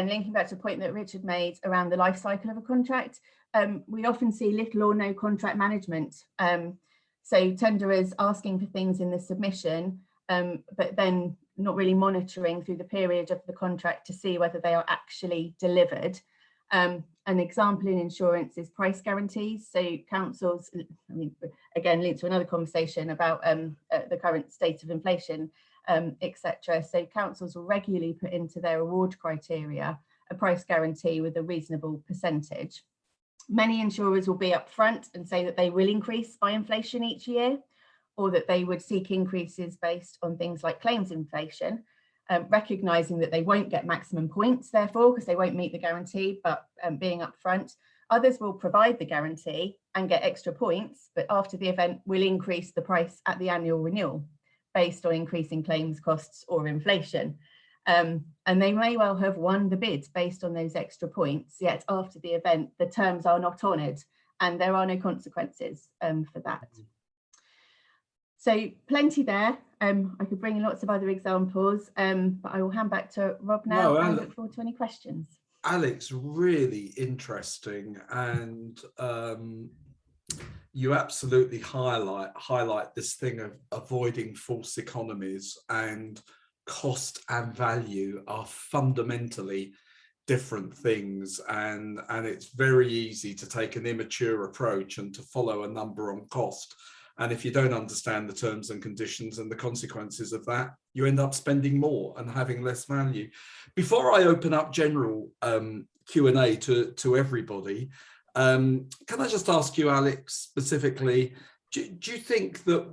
linking back to a point that Richard made around the life cycle of a contract. We often see little or no contract management. So tenderers asking for things in the submission, but then not really monitoring through the period of the contract to see whether they are actually delivered. An example in insurance is price guarantees. So councils, I mean, again, linked to another conversation about the current state of inflation, etc. So councils will regularly put into their award criteria a price guarantee with a reasonable percentage. Many insurers will be upfront and say that they will increase by inflation each year, or that they would seek increases based on things like claims inflation, recognising that they won't get maximum points, therefore, because they won't meet the guarantee, but being upfront. Others will provide the guarantee and get extra points, but after the event will increase the price at the annual renewal based on increasing claims costs or inflation. And they may well have won the bid based on those extra points, yet after the event, the terms are not honoured and there are no consequences for that. So plenty there. I could bring in lots of other examples, but I will hand back to Rob now and look forward to any questions. Alex, really interesting, and you absolutely highlight this thing of avoiding false economies, and cost and value are fundamentally different things, and it's very easy to take an immature approach and to follow a number on cost. And if you don't understand the terms and conditions and the consequences of that, you end up spending more and having less value. Before I open up general Q&A to everybody, can I just ask you, Alex, specifically, do you think that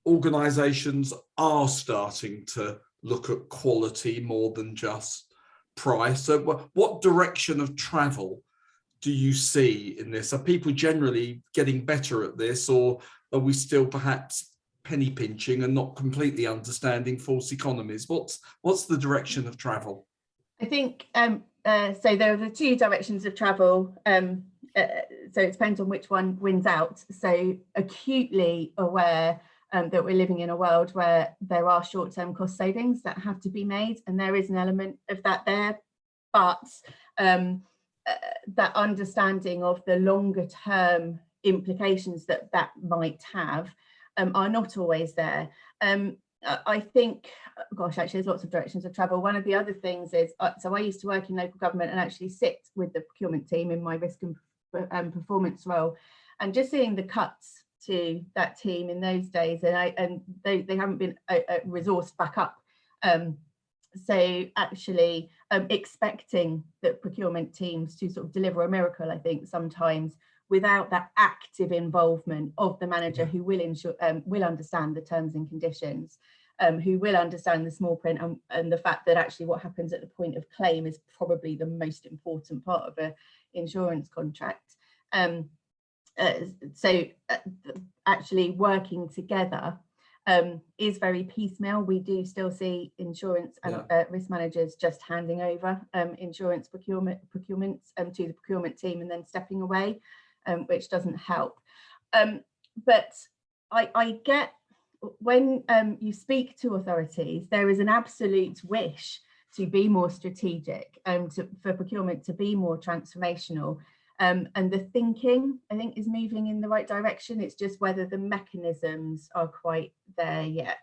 organisations are starting to look at quality more than just price? So what direction of travel do you see in this? Are people generally getting better at this, or are we still perhaps penny pinching and not completely understanding false economies? What's the direction of travel? I think so there are the two directions of travel. So it depends on which one wins out. So acutely aware that we're living in a world where there are short-term cost savings that have to be made, and there is an element of that there, but that understanding of the longer term implications that might have are not always there. I think, gosh, actually there's lots of directions of travel. One of the other things is, so I used to work in local government and actually sit with the procurement team in my risk and performance role, and just seeing the cuts to that team in those days, and they haven't been resourced back up. So actually expecting that procurement teams to sort of deliver a miracle, I think sometimes without that active involvement of the manager who will understand the terms and conditions, who will understand the small print and the fact that actually what happens at the point of claim is probably the most important part of an insurance contract. So actually working together is very piecemeal. We do still see insurance and risk managers just handing over insurance procurements to the procurement team and then stepping away, which doesn't help. But I get, when you speak to authorities, there is an absolute wish to be more strategic and for procurement to be more transformational. And the thinking, I think, is moving in the right direction. It's just whether the mechanisms are quite there yet.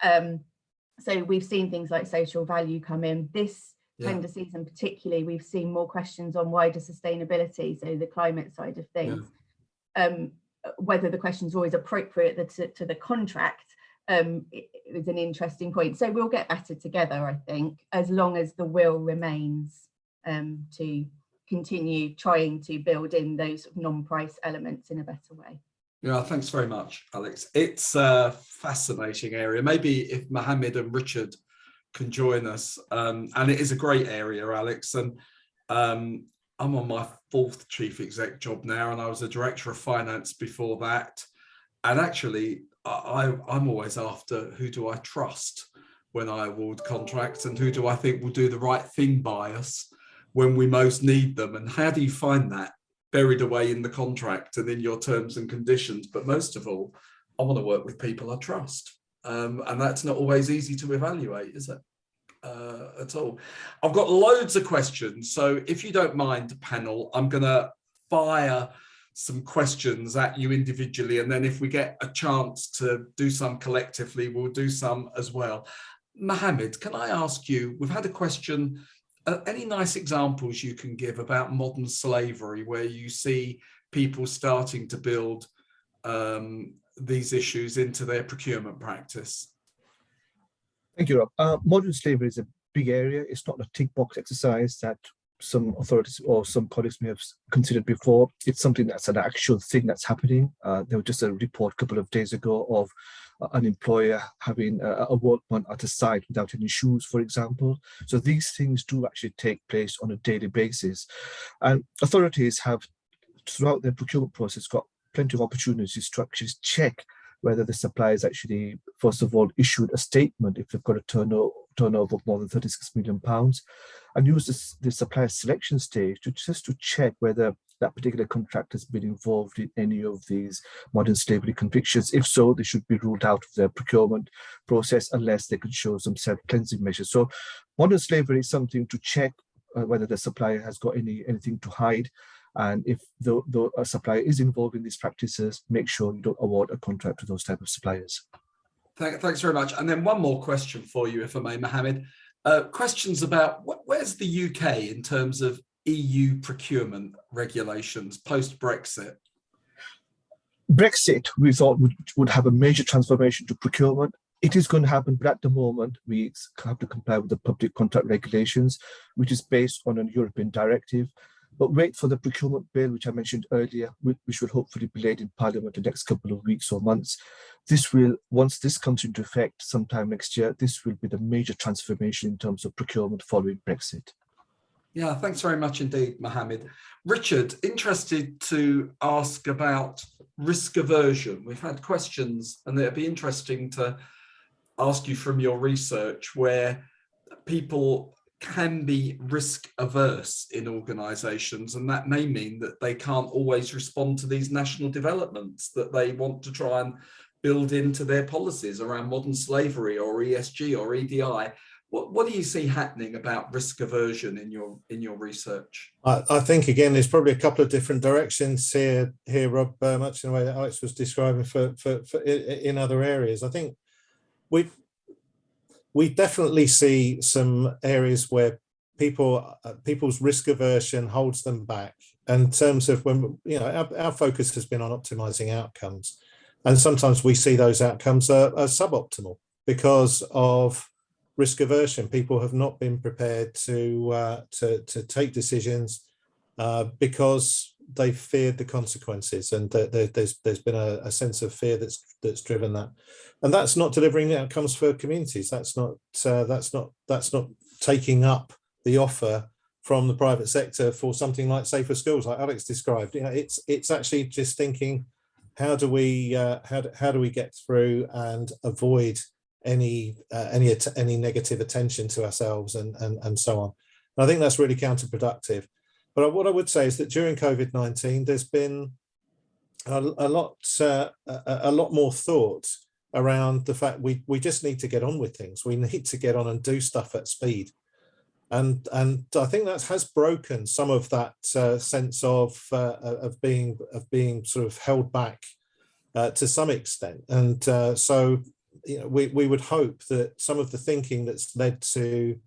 So we've seen things like social value come in. This tender season particularly, we've seen more questions on wider sustainability, so the climate side of things. Whether the question is always appropriate to the contract is an interesting point. So we'll get better together, I think, as long as the will remains to continue trying to build in those non-price elements in a better way. Yeah, thanks very much, Alex. It's a fascinating area. Maybe if Mohammed and Richard can join us, and it is a great area, Alex, and I'm on my 4th chief exec job now, and I was a director of finance before that. And actually, I'm always after, who do I trust when I award contracts, and who do I think will do the right thing by us when we most need them? And how do you find that buried away in the contract and in your terms and conditions? But most of all, I want to work with people I trust. And that's not always easy to evaluate, is it? At all. I've got loads of questions. So if you don't mind, panel, I'm going to fire some questions at you individually. And then if we get a chance to do some collectively, we'll do some as well. Mohammed, can I ask you, we've had a question, any nice examples you can give about modern slavery where you see people starting to build these issues into their procurement practice? Thank you, Rob. Modern slavery is a big area. It's not a tick box exercise that some authorities or some colleagues may have considered before. It's something that's an actual thing that's happening. There was just a report a couple of days ago of an employer having a workman at a site without any shoes, for example. So these things do actually take place on a daily basis. And authorities have, throughout their procurement process, got plenty of opportunities to actually check whether the supplier has actually, first of all, issued a statement if they've got a turnover of more than £36 million, and use the supplier selection stage to check whether that particular contract has been involved in any of these modern slavery convictions. If so, they should be ruled out of their procurement process unless they can show some self-cleansing measures. So modern slavery is something to check whether the supplier has got anything to hide. And if a supplier is involved in these practices, make sure you don't award a contract to those type of suppliers. Thanks very much. And then one more question for you, if I may, Mohammed. Questions about where's the UK in terms of EU procurement regulations post-Brexit? Brexit, we thought would have a major transformation to procurement. It is going to happen, but at the moment, we have to comply with the public contract regulations, which is based on a European directive. But wait for the procurement bill, which I mentioned earlier, which will hopefully be laid in Parliament the next couple of weeks or months. This will, once this comes into effect sometime next year, this will be the major transformation in terms of procurement following Brexit. Yeah, thanks very much indeed, Mohammed. Richard, interested to ask about risk aversion. We've had questions, and it'd be interesting to ask you from your research where people can be risk averse in organizations, and that may mean that they can't always respond to these national developments that they want to try and build into their policies around modern slavery or ESG or EDI. What do you see happening about risk aversion in your research? I think again, there's probably a couple of different directions here, Rob, much in the way that Alex was describing for in other areas. I think we definitely see some areas where people's risk aversion holds them back in terms of when, you know, our focus has been on optimizing outcomes, and sometimes we see those outcomes are suboptimal because of risk aversion. People have not been prepared to take decisions because they feared the consequences, and there's been a sense of fear that's driven that, and that's not delivering the outcomes for communities. That's not taking up the offer from the private sector for something like safer schools, like Alex described. You know, it's actually just thinking, how do we get through and avoid any negative attention to ourselves and so on. And I think that's really counterproductive. But what I would say is that during COVID-19, there's been a lot more thought around the fact we just need to get on with things. We need to get on and do stuff at speed. And I think that has broken some of that sense of being sort of held back to some extent. And so, you know, we would hope that some of the thinking that's led to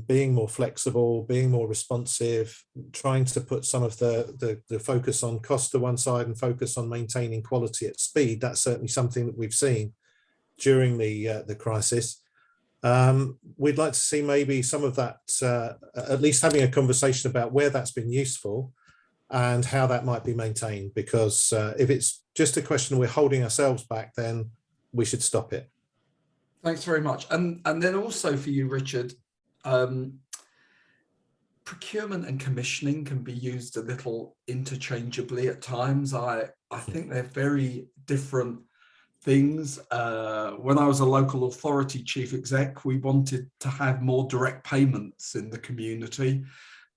being more flexible, being more responsive, trying to put some of the focus on cost to one side and focus on maintaining quality at speed, that's certainly something that we've seen during the crisis. We'd like to see maybe some of that, at least having a conversation about where that's been useful and how that might be maintained, because if it's just a question we're holding ourselves back, then we should stop it. Thanks very much. And then also for you, Richard, procurement and commissioning can be used a little interchangeably at times. I think they're very different things. When I was a local authority chief exec, we wanted to have more direct payments in the community,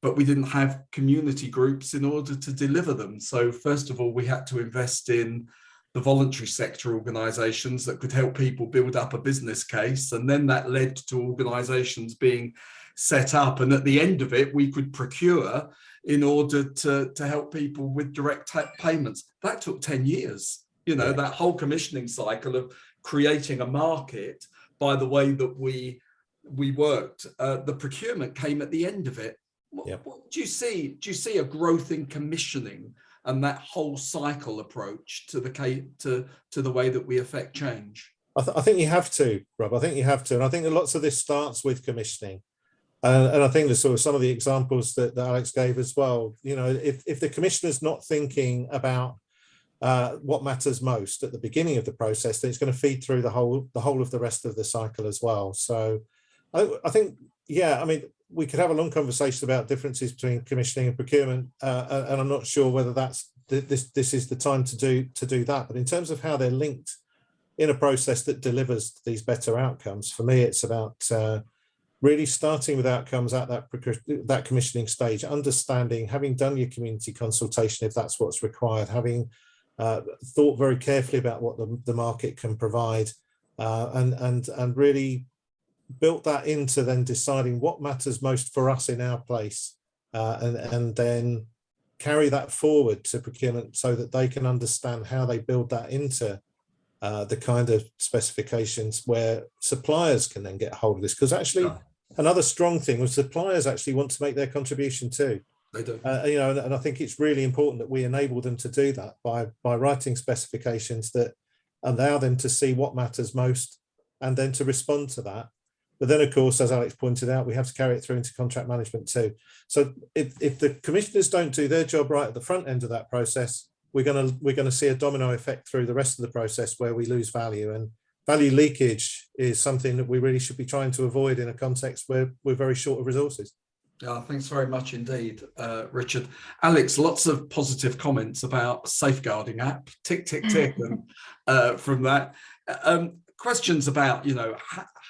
but we didn't have community groups in order to deliver them. So first of all, we had to invest in the voluntary sector organisations that could help people build up a business case. And then that led to organisations being set up. And at the end of it, we could procure in order to help people with direct payments. That took 10 years. You know, that whole commissioning cycle of creating a market by the way that we worked. The procurement came at the end of it. What do you see? Do you see a growth in commissioning and that whole cycle approach to the way that we affect change? I think you have to, Rob. I think you have to, and I think that lots of this starts with commissioning. And I think there's sort of some of the examples that Alex gave as well. You know, if the commissioner's not thinking about what matters most at the beginning of the process, then it's going to feed through the whole of the rest of the cycle as well. So I think, yeah, I mean, we could have a long conversation about differences between commissioning and procurement, and I'm not sure whether this is the time to do that. But in terms of how they're linked in a process that delivers these better outcomes, for me, it's about really starting with outcomes at that commissioning stage, understanding, having done your community consultation if that's what's required, having thought very carefully about what the market can provide, and really built that into then deciding what matters most for us in our place, and then carry that forward to procurement so that they can understand how they build that into the kind of specifications where suppliers can then get hold of this. Because actually, another strong thing was suppliers actually want to make their contribution too. They do. You know, and I think it's really important that we enable them to do that by writing specifications that allow them to see what matters most and then to respond to that. But then, of course, as Alex pointed out, we have to carry it through into contract management too. So if the commissioners don't do their job right at the front end of that process, we're going to see a domino effect through the rest of the process where we lose value. And value leakage is something that we really should be trying to avoid in a context where we're very short of resources. Thanks very much indeed, Richard. Alex, lots of positive comments about safeguarding app, tick, tick, tick, and from that. Questions about,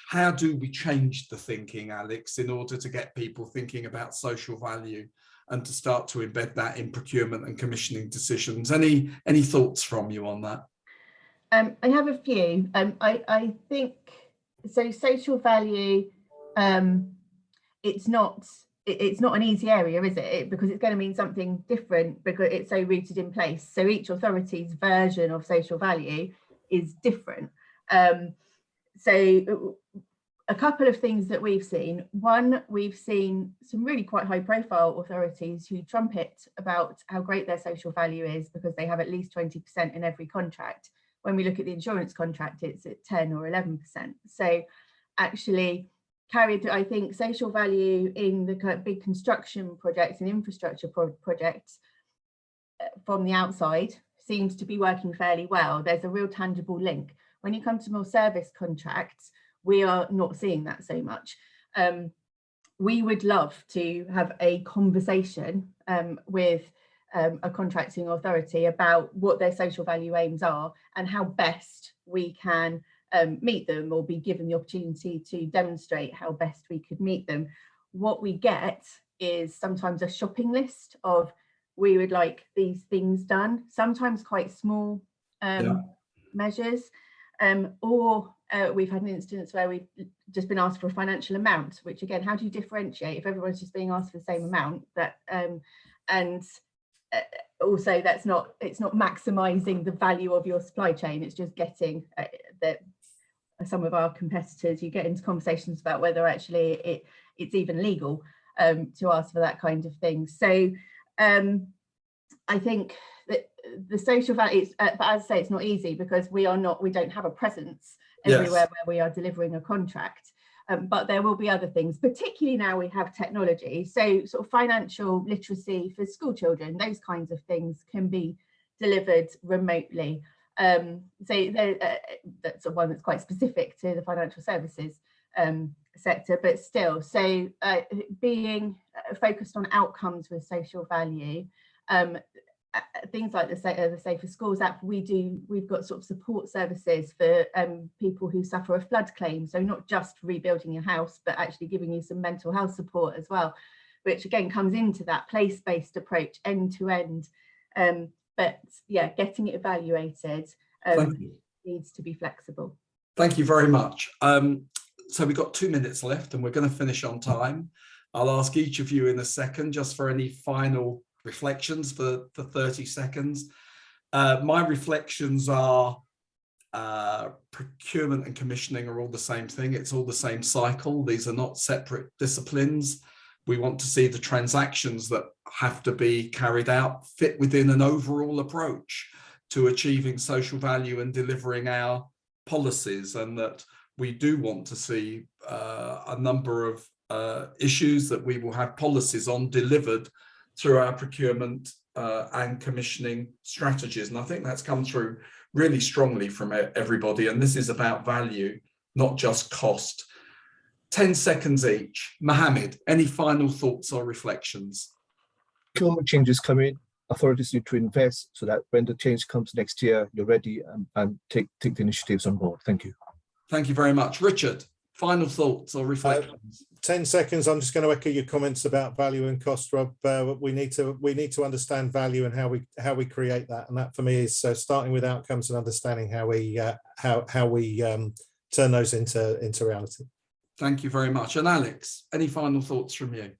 how do we change the thinking, Alex, in order to get people thinking about social value and to start to embed that in procurement and commissioning decisions? Any thoughts from you on that? I have a few. I think, so social value, it's not an easy area, is it? Because it's going to mean something different because it's so rooted in place. So each authority's version of social value is different. So a couple of things that we've seen. One, we've seen some really quite high profile authorities who trumpet about how great their social value is because they have at least 20% in every contract. When we look at the insurance contract, it's at 10 or 11%. So actually, carried through, I think social value in the kind of big construction projects and infrastructure projects from the outside seems to be working fairly well. There's a real tangible link. When you come to more service contracts, we are not seeing that so much. We would love to have a conversation with a contracting authority about what their social value aims are and how best we can meet them, or be given the opportunity to demonstrate how best we could meet them. What we get is sometimes a shopping list of, we would like these things done, sometimes quite small measures, or we've had an instance where we've just been asked for a financial amount, which again, how do you differentiate if everyone's just being asked for the same amount? That also it's not maximizing the value of your supply chain, it's just getting that some of our competitors, you get into conversations about whether actually it's even legal to ask for that kind of thing. So I think that the social value, but as I say, it's not easy because we don't have a presence everywhere where we are delivering a contract. But there will be other things, particularly now we have technology. So sort of financial literacy for school children, those kinds of things can be delivered remotely. So that's one that's quite specific to the financial services sector, but still, so being focused on outcomes with social value, things like the Safer Schools app, we've got sort of support services for people who suffer a flood claim. So not just rebuilding your house, but actually giving you some mental health support as well, which again comes into that place-based approach, end to end. But yeah, getting it evaluated needs to be flexible. Thank you very much. So we've got 2 minutes left and we're going to finish on time. I'll ask each of you in a second just for any final reflections for 30 seconds. My reflections are procurement and commissioning are all the same thing. It's all the same cycle. These are not separate disciplines. We want to see the transactions that have to be carried out fit within an overall approach to achieving social value and delivering our policies, and that we do want to see a number of issues that we will have policies on delivered through our procurement and commissioning strategies. And I think that's come through really strongly from everybody. And this is about value, not just cost. 10 seconds each. Mohammed, any final thoughts or reflections? Procurement changes come in, authorities need to invest so that when the change comes next year, you're ready and take the initiatives on board. Thank you. Thank you very much. Richard, final thoughts or reflections? 10 seconds. I'm just going to echo your comments about value and cost, Rob. We need to understand value and how we create that, and that for me is starting with outcomes and understanding how we turn those into reality. Thank you very much. And Alex, any final thoughts from you?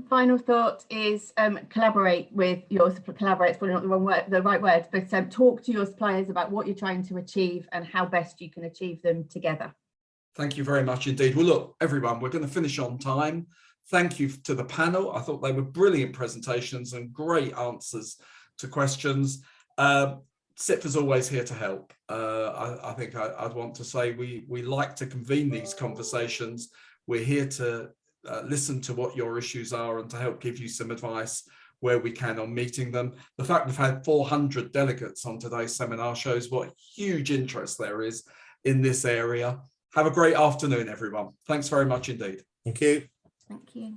Final thought is collaborate with your collaborate. It's probably not the right word, but talk to your suppliers about what you're trying to achieve and how best you can achieve them together. Thank you very much indeed. Well, look, everyone, we're going to finish on time. Thank you to the panel. I thought they were brilliant presentations and great answers to questions. CIPFA's always here to help. I think I'd want to say we like to convene these conversations. We're here to listen to what your issues are and to help give you some advice where we can on meeting them. The fact we've had 400 delegates on today's seminar shows what huge interest there is in this area. Have a great afternoon, everyone. Thanks very much indeed. Thank you. Thank you.